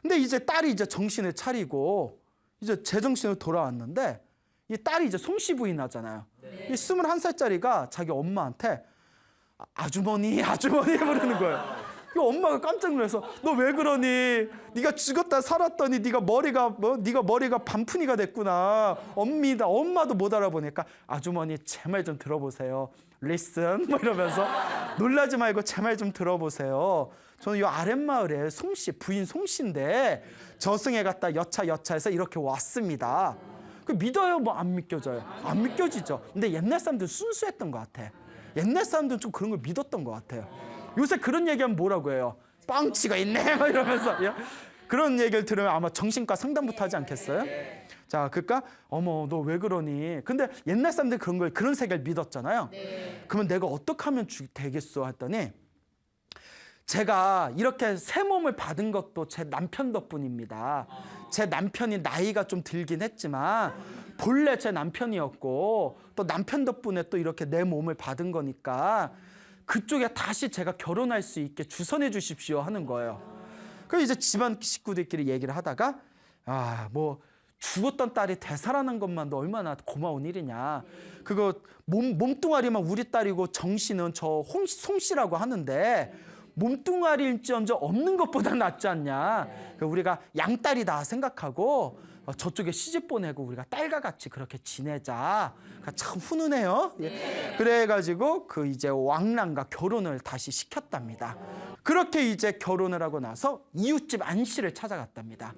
근데 이제 딸이 이제 정신을 차리고 이제 제정신으로 돌아왔는데 이 딸이 이제 송씨 부인 하잖아요. 이 21살짜리가 자기 엄마한테 아주머니 부르는 거예요. 이 엄마가 깜짝 놀라서 너 왜 그러니? 네가 죽었다 살았더니 네가 머리가 반푼이가 됐구나. 엄마도 못 알아보니까 아주머니 제 말 좀 들어보세요. Listen 뭐 이러면서 놀라지 말고 제 말 좀 들어보세요. 저는 이 아랫마을에 부인 송씨인데 저승에 갔다 여차해서 이렇게 왔습니다. 그 믿어요? 뭐 안 믿겨져요? 안 믿겨지죠. 근데 옛날 사람들은 순수했던 것 같아. 옛날 사람들은 좀 그런 걸 믿었던 것 같아요. 요새 그런 얘기하면 뭐라고 해요? 뻥치가 있네 막 이러면서 그런 얘기를 들으면 아마 정신과 상담부터 하지 않겠어요? 자, 그러니까 어머 너 왜 그러니? 근데 옛날 사람들 그런 세계를 믿었잖아요. 그러면 내가 어떻게 하면 되겠어 했더니 제가 이렇게 새 몸을 받은 것도 제 남편 덕분입니다. 제 남편이 나이가 좀 들긴 했지만 본래 제 남편이었고 또 남편 덕분에 또 이렇게 내 몸을 받은 거니까 그쪽에 다시 제가 결혼할 수 있게 주선해 주십시오 하는 거예요. 그래서 이제 집안 식구들끼리 얘기를 하다가 뭐 죽었던 딸이 되살아난 것만도 얼마나 고마운 일이냐. 그거 몸뚱아리만 우리 딸이고 정신은 저 송씨라고 하는데 몸뚱아리일지언정 없는 것보다 낫지 않냐. 우리가 양딸이다 생각하고 저쪽에 시집 보내고 우리가 딸과 같이 그렇게 지내자. 참 훈훈해요. 그래가지고 그 이제 왕랑과 결혼을 다시 시켰답니다. 그렇게 이제 결혼을 하고 나서 이웃집 안씨를 찾아갔답니다.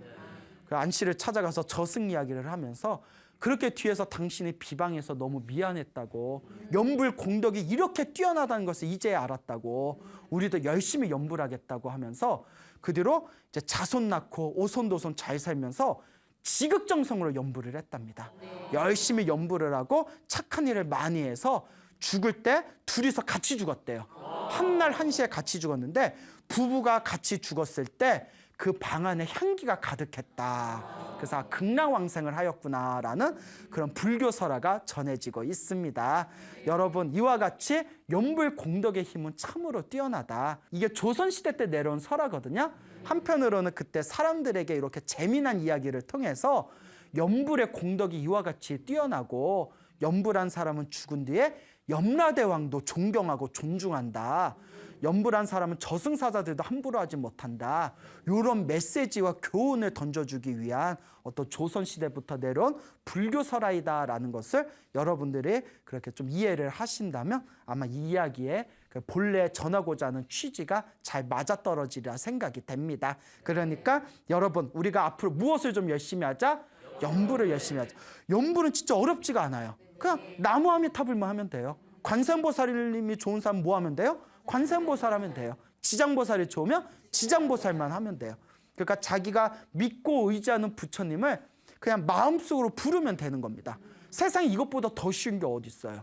그 안씨를 찾아가서 저승 이야기를 하면서 그렇게 뒤에서 당신이 비방해서 너무 미안했다고 연불 공덕이 이렇게 뛰어나다는 것을 이제 알았다고 우리도 열심히 연불하겠다고 하면서 그 뒤로 이제 자손 낳고 오손도손 잘 살면서 지극정성으로 연불을 했답니다. 열심히 연불을 하고 착한 일을 많이 해서 죽을 때 둘이서 같이 죽었대요. 한날 한시에 같이 죽었는데 부부가 같이 죽었을 때 그 방 안에 향기가 가득했다. 그래서 극락왕생을 하였구나라는 그런 불교 설화가 전해지고 있습니다. 여러분 이와 같이 연불 공덕의 힘은 참으로 뛰어나다. 이게 조선시대 때 내려온 설화거든요. 한편으로는 그때 사람들에게 이렇게 재미난 이야기를 통해서 연불의 공덕이 이와 같이 뛰어나고 연불한 사람은 죽은 뒤에 염라대왕도 존경하고 존중한다. 연불한 사람은 저승사자들도 함부로 하지 못한다. 이런 메시지와 교훈을 던져주기 위한 어떤 조선시대부터 내려온 불교설화이다라는 것을 여러분들이 그렇게 좀 이해를 하신다면 아마 이 이야기에 본래 전하고자 하는 취지가 잘 맞아떨어지리라 생각이 됩니다. 그러니까 여러분 우리가 앞으로 무엇을 좀 열심히 하자? 연불을 열심히 하자. 연불은 진짜 어렵지가 않아요. 그냥 나무 아미타불만 하면 돼요. 관세음보살님이 좋은 사람 뭐 하면 돼요? 관세음보살 하면 돼요. 지장보살이 좋으면 지장보살만 하면 돼요. 그러니까 자기가 믿고 의지하는 부처님을 그냥 마음속으로 부르면 되는 겁니다. 세상에 이것보다 더 쉬운 게 어디 있어요?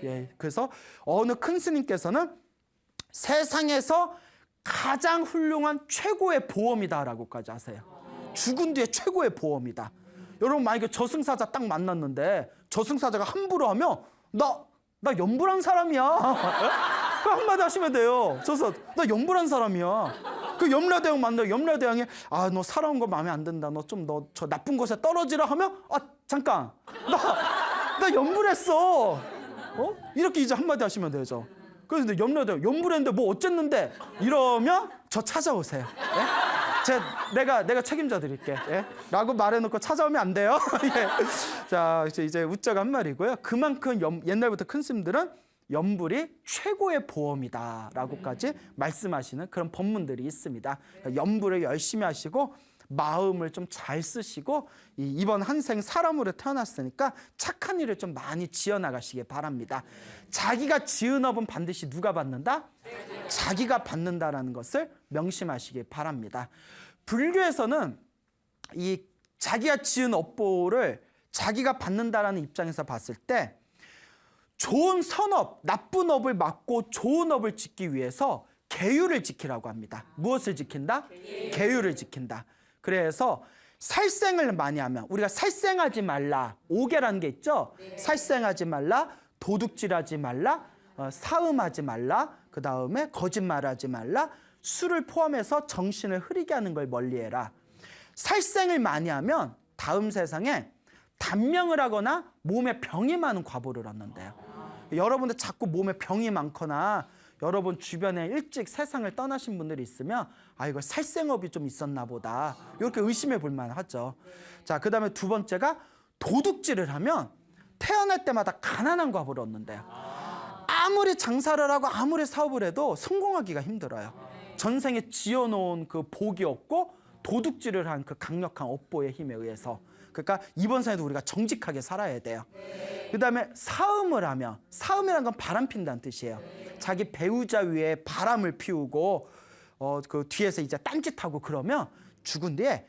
예, 그래서 어느 큰 스님께서는 세상에서 가장 훌륭한 최고의 보험이다라고까지 하세요. 죽은 뒤에 최고의 보험이다. 여러분 만약에 저승사자 딱 만났는데 저승사자가 함부로 하면 나 염불한 사람이야. 그 한마디 하시면 돼요. 나 염불한 사람이야. 그 염라대왕 만나요. 염라대왕이 너 살아온 거 마음에 안 든다. 너 저 나쁜 곳에 떨어지라 하면 잠깐 나 염불했어. 이렇게 이제 한마디 하시면 되죠. 그래서 염라대왕 염불했는데 뭐 어쨌는데 이러면 저 찾아오세요. 예? 내가 책임져 드릴게. 예? 라고 말해놓고 찾아오면 안 돼요. 예. 자, 이제 웃자가 한 말이고요. 그만큼 옛날부터 큰 스님들은 염불이 최고의 보험이다라고까지 말씀하시는 그런 법문들이 있습니다. 염불을 열심히 하시고 마음을 좀 잘 쓰시고 이번 한생 사람으로 태어났으니까 착한 일을 좀 많이 지어나가시기 바랍니다. 자기가 지은 업은 반드시 누가 받는다? 자기가 받는다라는 것을 명심하시기 바랍니다. 불교에서는 이 자기가 지은 업보를 자기가 받는다라는 입장에서 봤을 때 좋은 선업, 나쁜 업을 막고 좋은 업을 짓기 위해서 계율을 지키라고 합니다. 무엇을 지킨다? 계율을 지킨다. 그래서 살생을 많이 하면 우리가 살생하지 말라, 오계라는 게 있죠. 살생하지 말라, 도둑질하지 말라, 사음하지 말라, 그 다음에 거짓말하지 말라, 술을 포함해서 정신을 흐리게 하는 걸 멀리해라. 살생을 많이 하면 다음 세상에 단명을 하거나 몸에 병이 많은 과보를 얻는데요. 여러분들 자꾸 몸에 병이 많거나 여러분 주변에 일찍 세상을 떠나신 분들이 있으면 이거 살생업이 좀 있었나 보다 이렇게 의심해 볼 만하죠. 자, 그 다음에 두 번째가 도둑질을 하면 태어날 때마다 가난한 과보를 얻는데요. 아무리 장사를 하고 아무리 사업을 해도 성공하기가 힘들어요. 전생에 지어놓은 그 복이 없고 도둑질을 한 그 강력한 업보의 힘에 의해서. 그러니까 이번 생에도 우리가 정직하게 살아야 돼요. 그 다음에 사음을 하면, 사음이란 건 바람 핀다는 뜻이에요. 자기 배우자 위에 바람을 피우고 그 뒤에서 이제 딴짓하고 그러면 죽은 뒤에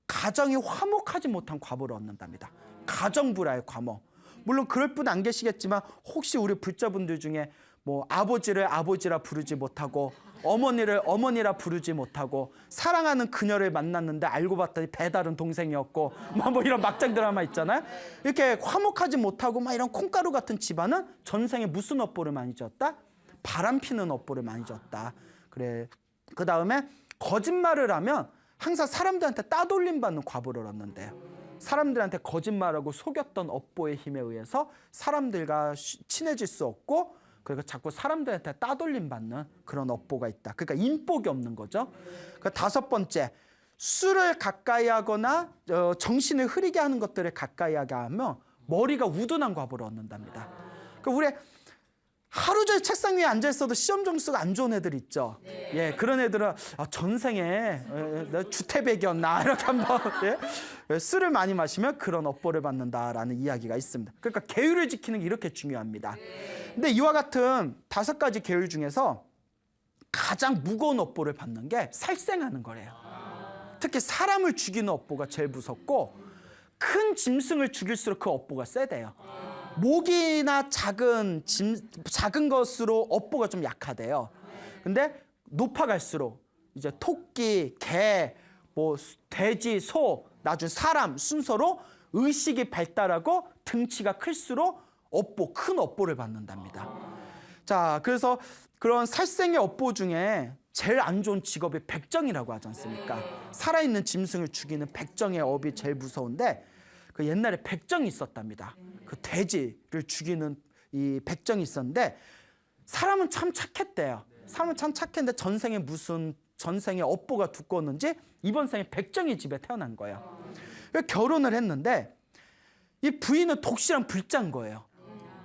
가정이 화목하지 못한 과보를 얻는답니다. 가정불화의 과모. 물론 그럴 분 안 계시겠지만 혹시 우리 불자분들 중에 뭐 아버지를 아버지라 부르지 못하고 어머니를 어머니라 부르지 못하고 사랑하는 그녀를 만났는데 알고 봤더니 배다른 동생이었고 뭐 이런 막장 드라마 있잖아요. 이렇게 화목하지 못하고 막 이런 콩가루 같은 집안은 전생에 무슨 업보를 많이 졌다? 바람 피는 업보를 많이 졌다. 그래. 그 다음에 거짓말을 하면 항상 사람들한테 따돌림 받는 과보를 얻는데요. 사람들한테 거짓말하고 속였던 업보의 힘에 의해서 사람들과 친해질 수 없고 그리고 자꾸 사람들한테 따돌림 받는 그런 업보가 있다. 그러니까 인복이 없는 거죠. 그 다섯 번째, 술을 가까이 하거나 정신을 흐리게 하는 것들을 가까이 하게 하면 머리가 우둔한 과보를 얻는답니다. 그러니까 우리 하루 종일 책상 위에 앉아 있어도 시험 점수가 안 좋은 애들 있죠. 예, 그런 애들은 전생에 내가 주태백이었나 이렇게 한번 술을 많이 마시면 그런 업보를 받는다라는 이야기가 있습니다. 그러니까 계율을 지키는 게 이렇게 중요합니다. 근데 이와 같은 5가지 계율 중에서 가장 무거운 업보를 받는 게 살생하는 거래요. 특히 사람을 죽이는 업보가 제일 무섭고 큰 짐승을 죽일수록 그 업보가 세대요. 모기나 작은 것으로 업보가 좀 약하대요. 근데 높아갈수록 이제 토끼, 개, 뭐 돼지, 소, 나중에 사람 순서로 의식이 발달하고 등치가 클수록 큰 업보를 받는답니다. 자, 그래서 그런 살생의 업보 중에 제일 안 좋은 직업이 백정이라고 하지 않습니까? 살아있는 짐승을 죽이는 백정의 업이 제일 무서운데 그 옛날에 백정이 있었답니다. 그 돼지를 죽이는 이 백정이 있었는데 사람은 참 착했대요. 사람은 참 착했는데 전생에 업보가 두꺼웠는지 이번 생에 백정이 집에 태어난 거예요. 결혼을 했는데 이 부인은 독실한 불자인 거예요.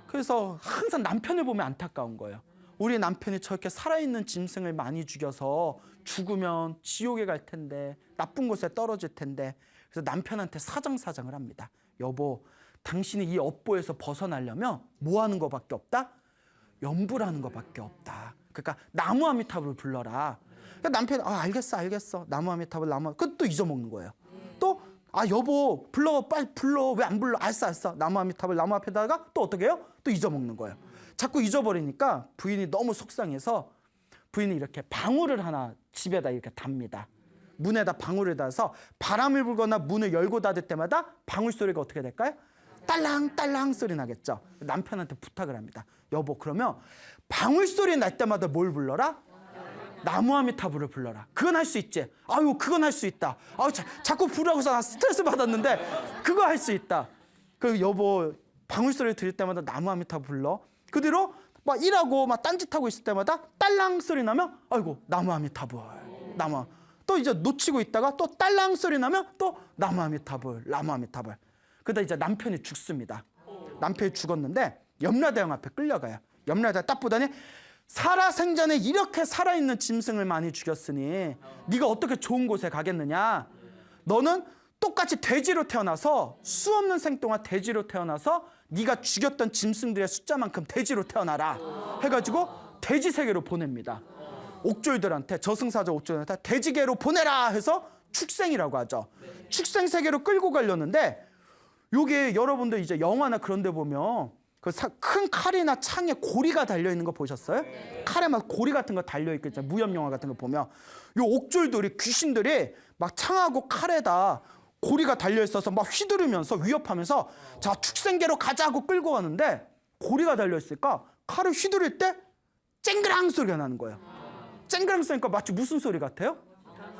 그래서 항상 남편을 보면 안타까운 거예요. 우리 남편이 저렇게 살아있는 짐승을 많이 죽여서 죽으면 지옥에 갈 텐데 나쁜 곳에 떨어질 텐데 그래서 남편한테 사정사정을 합니다. 여보, 당신이 이 업보에서 벗어나려면 뭐 하는 것밖에 없다? 염불하는 것밖에 없다. 그러니까 나무아미타불을 불러라. 그러니까 남편이 알겠어. 나무아미타불 그것도 잊어먹는 거예요. 또 여보 빨리 불러. 왜 안 불러? 알았어. 나무아미타불 나무 앞에다가 또 어떻게 해요? 또 잊어먹는 거예요. 자꾸 잊어버리니까 부인이 너무 속상해서 부인이 이렇게 방울을 하나 집에다 이렇게 답니다. 문에다 방울을 닫아서 바람을 불거나 문을 열고 닫을 때마다 방울 소리가 어떻게 될까요? 딸랑딸랑 소리 나겠죠. 남편한테 부탁을 합니다. 여보, 그러면 방울 소리 날 때마다 뭘 불러라? 나무아미타불을 불러라. 그건 할 수 있지. 아유, 그건 할 수 있다. 아유, 자꾸 부르고서 나 스트레스 받았는데 그거 할 수 있다. 그 여보, 방울 소리를 들을 때마다 나무아미타불 불러. 그 뒤로 막 일하고 막 딴짓하고 있을 때마다 딸랑 소리 나면 아이고, 나무아미타불. 또 이제 놓치고 있다가 또 딸랑 소리 나면 또 나무아미타불. 그러다 이제 남편이 죽습니다. 남편이 죽었는데 염라대왕 앞에 끌려가요. 염라대왕 딱 보더니 살아생전에 이렇게 살아있는 짐승을 많이 죽였으니 네가 어떻게 좋은 곳에 가겠느냐. 너는 똑같이 돼지로 태어나서 수 없는 생 동안 돼지로 태어나서 네가 죽였던 짐승들의 숫자만큼 돼지로 태어나라 해가지고 돼지 세계로 보냅니다. 옥졸들한테, 저승사자 옥졸들한테 돼지계로 보내라 해서 축생이라고 하죠. 축생 세계로 끌고 가려는데 요게 여러분들 이제 영화나 그런 데 보면 그 큰 칼이나 창에 고리가 달려있는 거 보셨어요? 칼에 막 고리 같은 거 달려있겠죠. 무협 영화 같은 거 보면 요 옥졸들이, 귀신들이 막 창하고 칼에다 고리가 달려있어서 막 휘두르면서 위협하면서 자, 축생계로 가자고 끌고 가는데 고리가 달려있으니까 칼을 휘두를 때 쨍그랑 소리가 나는 거예요. 쨍그랑 소리니까 마치 무슨 소리 같아요?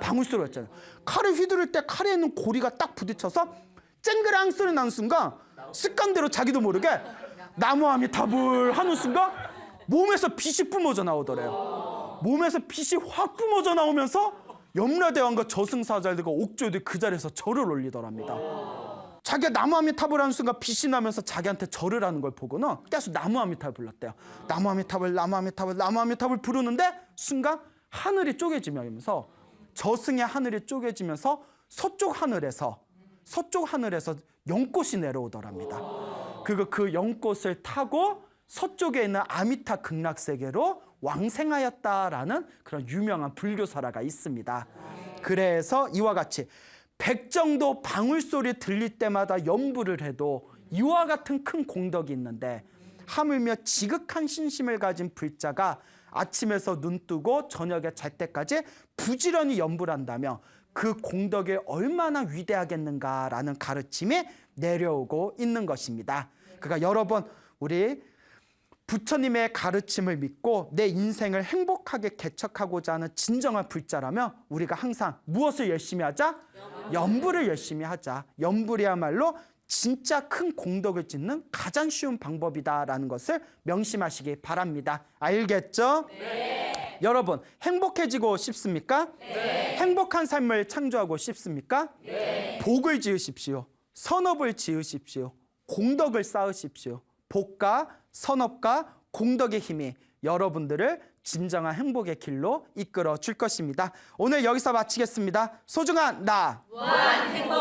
방울 소리 같잖아요. 칼을 휘두를 때 칼에 있는 고리가 딱 부딪혀서 쨍그랑 소리 나는 순간 습관대로 자기도 모르게 나무아미타불 하는 순간 몸에서 빛이 뿜어져 나오더래요. 몸에서 빛이 확 뿜어져 나오면서 염라대왕과 저승사자들과 옥졸들이 그 자리에서 절을 올리더랍니다. 자기가 나무아미타불 하는 순간 빛이 나면서 자기한테 절을 하는 걸 보고는 계속 나무아미타불 불렀대요. 나무아미타불 부르는데 순간 하늘이 쪼개지면서 저승의 하늘이 쪼개지면서 서쪽 하늘에서 연꽃이 내려오더랍니다. 그 연꽃을 타고 서쪽에 있는 아미타 극락세계로 왕생하였다라는 그런 유명한 불교 설화가 있습니다. 그래서 이와 같이 백정도 방울소리 들릴 때마다 염불을 해도 이와 같은 큰 공덕이 있는데 하물며 지극한 신심을 가진 불자가 아침에서 눈 뜨고 저녁에 잘 때까지 부지런히 염불한다며 그 공덕이 얼마나 위대하겠는가라는 가르침이 내려오고 있는 것입니다. 그러니까 여러분, 우리 부처님의 가르침을 믿고 내 인생을 행복하게 개척하고자 하는 진정한 불자라면 우리가 항상 무엇을 열심히 하자? 염불을 열심히 하자. 염불이야말로 진짜 큰 공덕을 짓는 가장 쉬운 방법이다라는 것을 명심하시기 바랍니다. 알겠죠? 네. 여러분, 행복해지고 싶습니까? 네. 행복한 삶을 창조하고 싶습니까? 네. 복을 지으십시오. 선업을 지으십시오. 공덕을 쌓으십시오. 복과 선업과 공덕의 힘이 여러분들을 진정한 행복의 길로 이끌어 줄 것입니다. 오늘 여기서 마치겠습니다. 소중한 나 무한 행복.